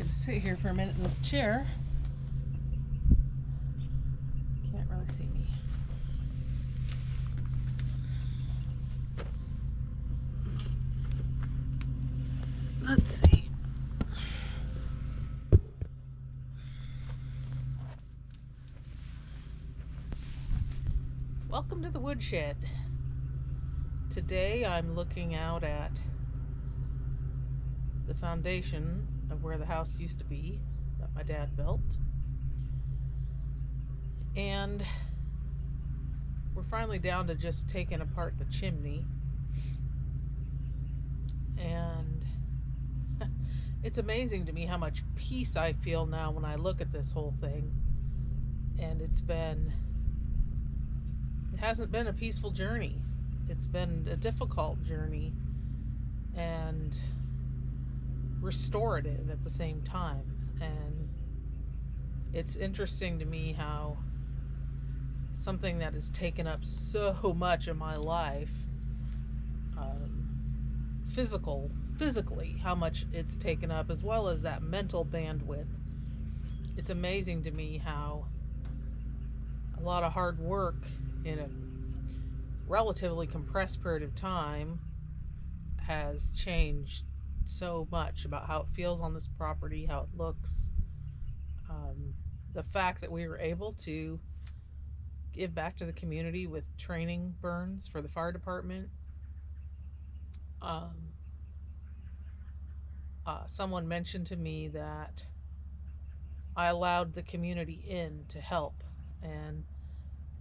Gonna sit here for a minute in this chair. Can't really see me. Let's see. Welcome to the woodshed. Today I'm looking out at the foundation of where the house used to be that my dad built. And we're finally down to just taking apart the chimney. And it's amazing to me how much peace I feel now when I look at this whole thing. And it hasn't been a peaceful journey. It's been a difficult journey and restorative at the same time. And it's interesting to me how something that has taken up so much of my life, physically, how much it's taken up, as well as that mental bandwidth. It's amazing to me how a lot of hard work in a relatively compressed period of time has changed so much about how it feels on this property, how it looks. The fact that we were able to give back to the community with training burns for the fire department. Someone mentioned to me that I allowed the community in to help, and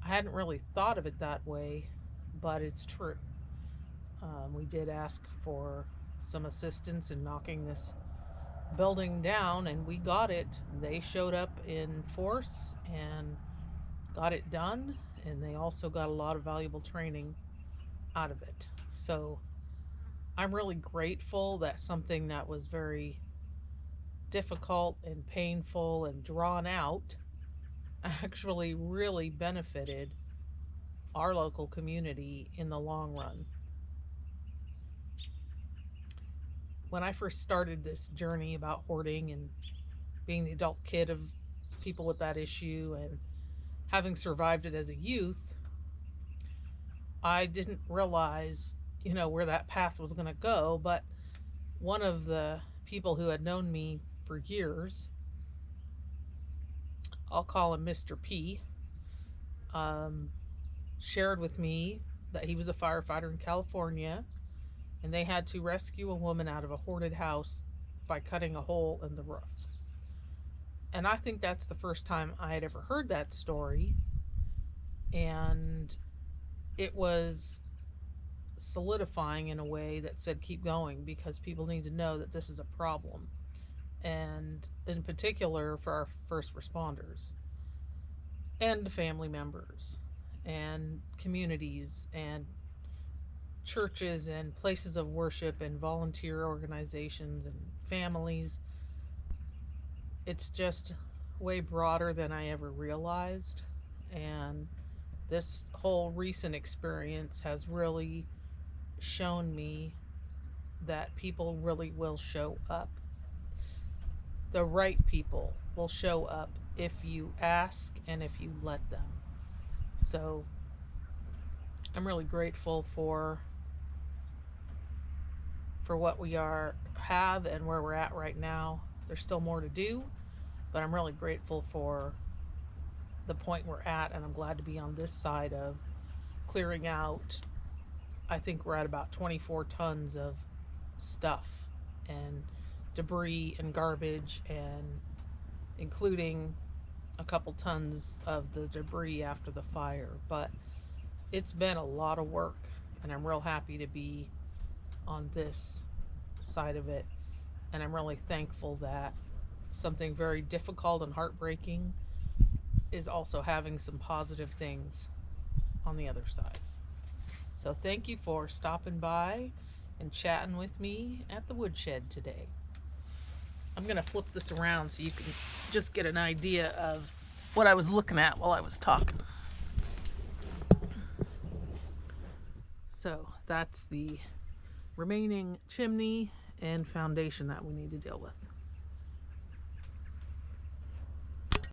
I hadn't really thought of it that way, but it's true. We did ask for some assistance in knocking this building down, and we got it. They showed up in force and got it done, and they also got a lot of valuable training out of it. So I'm really grateful that something that was very difficult and painful and drawn out actually really benefited our local community in the long run. When I first started this journey about hoarding and being the adult kid of people with that issue and having survived it as a youth, I didn't realize, where that path was going to go. But one of the people who had known me for years, I'll call him Mr. P, shared with me that he was a firefighter in California, and they had to rescue a woman out of a hoarded house by cutting a hole in the roof. And I think that's the first time I had ever heard that story. And it was solidifying in a way that said, keep going, because people need to know that this is a problem. And in particular for our first responders and family members and communities and churches and places of worship and volunteer organizations and families. It's just way broader than I ever realized. And this whole recent experience has really shown me that people really will show up. The right people will show up if you ask and if you let them. So I'm really grateful for what we have and where we're at right now. There's still more to do, but I'm really grateful for the point we're at, and I'm glad to be on this side of clearing out. I think we're at about 24 tons of stuff and debris and garbage, and including a couple tons of the debris after the fire. But it's been a lot of work, and I'm real happy to be on this side of it. And I'm really thankful that something very difficult and heartbreaking is also having some positive things on the other side. So thank you for stopping by and chatting with me at the woodshed today. I'm going to flip this around so you can just get an idea of what I was looking at while I was talking. So that's the remaining chimney and foundation that we need to deal with.